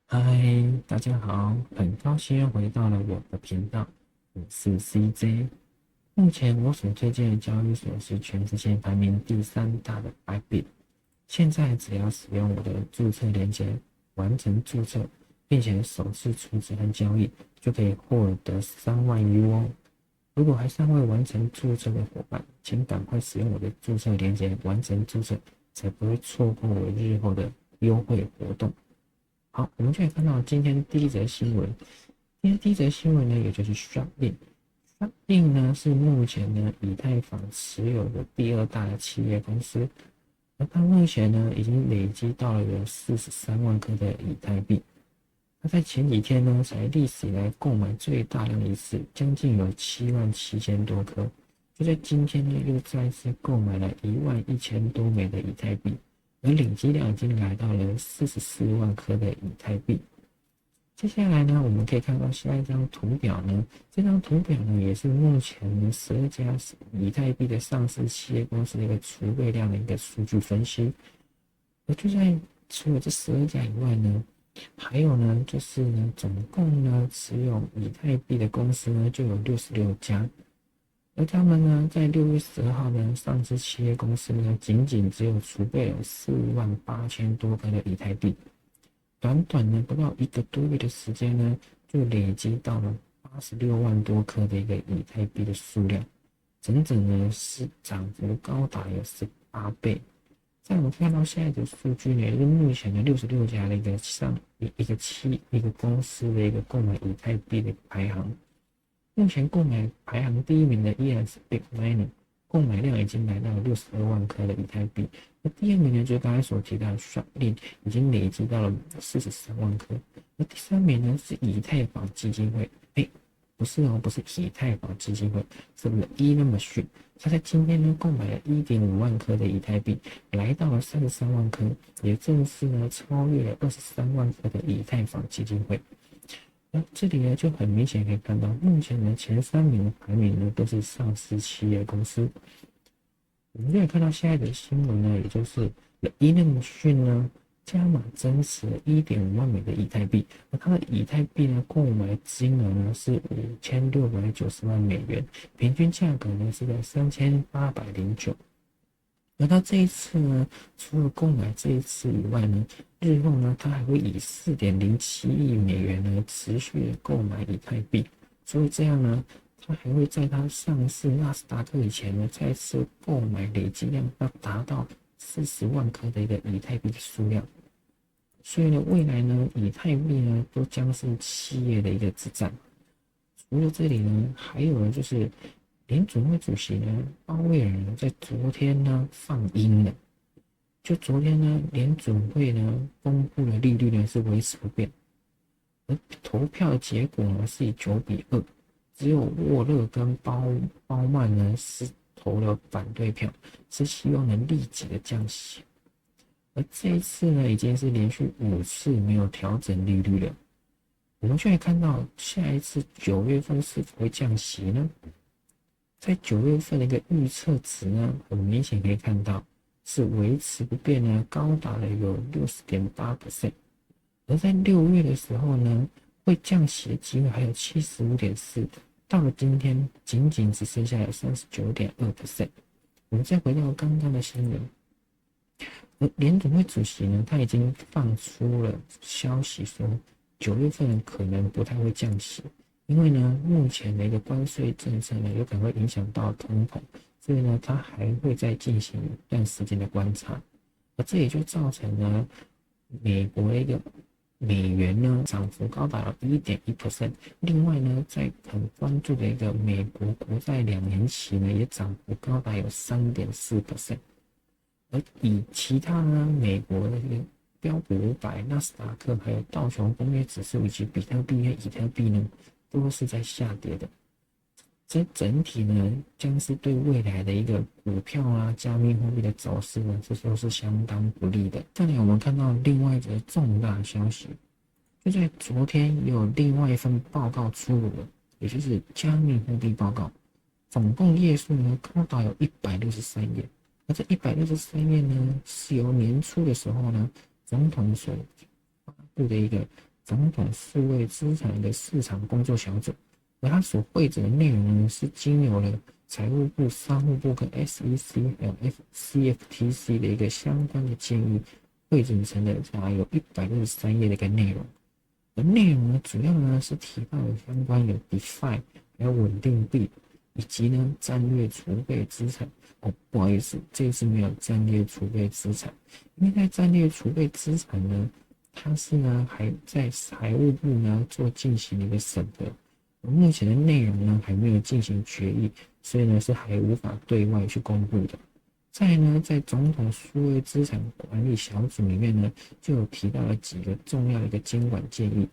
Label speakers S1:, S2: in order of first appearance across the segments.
S1: 嗨，大家好，很高兴又回到了我的频道，我是 CJ。目前我所推荐的交易所是全世界排名第3大的 Bybit。现在只要使用我的注册链接完成注册，并且首次储值和交易，就可以获得3万U哦。如果还尚未完成注册的伙伴，请赶快使用我的注册链接完成注册，才不会错过我日后的优惠活动。好，我们就可以看到今天第一则新闻。今天第一则新闻呢，也就是 Sharding。Sharding 呢是目前呢以太坊持有的第2大的企业公司，而它目前呢已经累积到了有43万颗的以太币。它在前几天呢才历史以来购买最大量一次，将近有77000多颗。就在今天呢又再次购买了11000多枚的以太币。而累积量已经来到了44万颗的以太币。接下来呢，我们可以看到下一张图表呢，这张图表呢也是目前呢12家以太币的上市企业公司的一个储备量的一个数据分析。而就在除了这12家以外呢，还有呢就是呢总共呢持有以太币的公司呢就有66家。而他们呢，在6月12号呢，上市企业公司呢，仅仅只有储备了48000多颗的以太币，短短呢不到1个多月的时间呢，就累积到了86万多颗的一个以太币的数量，整整呢是涨幅高达有18倍。在我们看到现在的数据呢，是目前的66家的一个公司的一个购买以太币的排行。目前购买排行第一名的依然是 Big Mining， 购买量已经来到了62万颗的以太币。那第二名呢，就是刚才所提到的 Sharding， 已经累积到了43万颗。那第3名呢是以太坊基金会，不是哦，不是以太坊基金会，是 The Ethereum Machine。他在今天呢购买了1.5万颗的以太币，来到了33万颗，也正式呢超越了23万颗的以太坊基金会。那这里呢就很明显可以看到，目前的前3名的排名呢都是上市企业公司。我们就可以看到下一则新闻呢，也就是 The Ethereum Machine 呢加码增持了1.5万枚的以太币，而它的以太币呢购买金额呢是5690万美元，平均价格呢是在3809。而他这一次呢，除了购买这一次以外呢，日后呢，他还会以4.07亿美元呢持续购买以太币，所以这样呢，他还会在他上市纳斯达克以前呢，再次购买累积量要达到40万颗的一个以太币的数量。所以呢，未来呢，以太币呢都将是企业的一个之战。除了这里呢，还有呢就是联准会主席呢鲍威尔呢在昨天呢放鹰了。就昨天呢，联准会呢公布的利率呢是维持不变，而投票的结果呢是以9比2，只有沃勒跟鲍曼呢是投了反对票，是希望能立即的降息。而这一次呢，已经是连续5次没有调整利率了。我们就可以看到，下一次9月份是否会降息呢？在9月份的一个预测值呢，很明显可以看到是维持不变呢，高达了有 60.8%。而在6月的时候呢，会降息的机会还有 75.4%，到了今天仅仅只剩下了 39.2%。我们再回到刚刚的新闻，而联总会主席呢，他已经放出了消息说，9月份可能不太会降息，因为呢，目前的一个关税政策呢，有可能会影响到通膨，所以呢，他还会再进行一段时间的观察，而这也就造成了美国的一个美元呢涨幅高达了 1.1%， 另外呢，在很关注的一个美国国债2年期呢，也涨幅高达有 3.4%。而以其他呢，美国的一个标普500、纳斯达克还有道琼工业指数以及比特币和以太币呢，都是在下跌的。这整体呢，将是对未来的一个股票啊、加密货币的走势呢，这都是相当不利的。再来，我们看到另外一则重大消息，就在昨天也有另外一份报告出炉了，也就是加密货币报告，总共页数呢高达有163页。那这163页呢，是由年初的时候呢，总统所发布的一个总统数位资产的市场工作小组，而它所汇整的内容呢，是经由了财务部、商务部跟 SEC 还有 CFTC 的一个相关的建议，汇整成了大概有163页的一个内容。而内容呢，主要呢是提到了相关有 DeFi 还有稳定币，以及呢战略储备资产。不好意思，这一次没有战略储备资产，因为在战略储备资产呢，它是呢还在财务部呢做进行一个审核，目前的内容呢还没有进行决议，所以呢是还无法对外去公布的。再来呢，在总统数位资产管理小组里面呢，就有提到了几个重要的一个监管建议。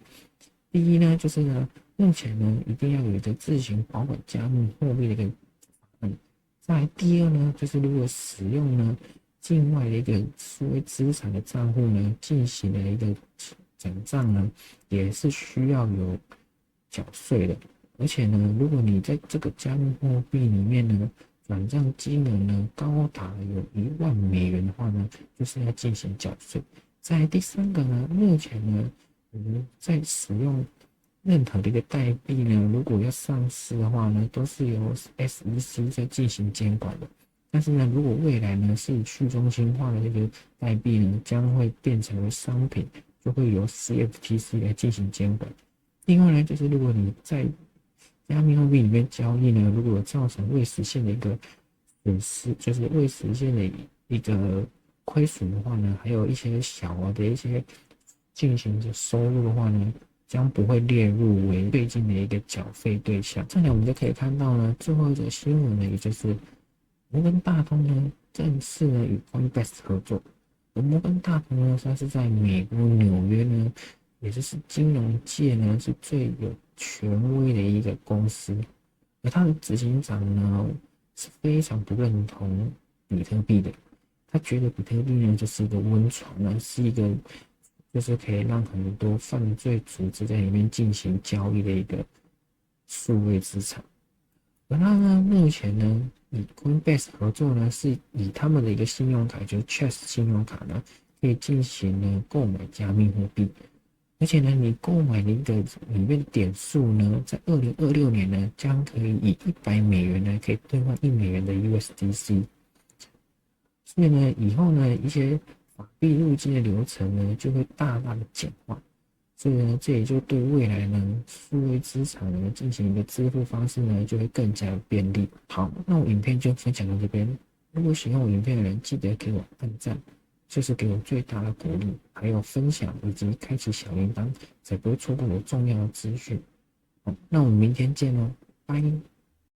S1: 第一呢，就是呢，目前呢一定要有一个自行保管加密货币的一个再来第二呢，就是如果使用呢境外的一个数位资产的账户呢进行的一个转账呢，也是需要有缴税的。而且呢，如果你在这个加密货币里面呢转账金额呢高达有$10,000的话呢，就是要进行缴税。再来第三个呢，目前呢，在使用任何的一个代币呢，如果要上市的话呢，都是由 SEC 在进行监管的。但是呢，如果未来呢是去中心化的这个代币呢，将会变成为商品，就会由 CFTC 来进行监管。另外呢，就是如果你在加密货币里面交易呢，如果造成未实现的一个损失，就是未实现的一个亏损的话呢，还有一些小额的一些进行的收入的话呢，将不会列入为最近的一个缴费对象。这里我们就可以看到呢，最后一则新闻呢，也就是摩根大通呢正式呢与 Coinbase 合作。而摩根大通呢，它是在美国纽约呢，也就是金融界呢是最有权威的一个公司，而他的执行长呢是非常不认同比特币的，他觉得比特币呢就是一个温床呢，是一个就是可以让很多犯罪组织在里面进行交易的一个数位资产。而他呢目前呢与 Coinbase 合作呢，是以他们的一个信用卡，就是 Chase 信用卡呢，可以进行呢购买加密货币。而且呢，你购买的一个里面的点数呢，在2026年呢，将可以以$100呢，可以兑换$1的 USDC。所以呢，以后呢，一些法币入金的流程呢，就会大大的简化。所以呢，这也就对未来呢，数位资产呢进行一个支付方式呢，就会更加便利。好，那我影片就分享到这边。如果喜欢我影片的人，记得给我按赞。这是给我最大的鼓励，还有分享以及开启小铃铛，才不会错过我重要的资讯。好，那我们明天见喽，拜。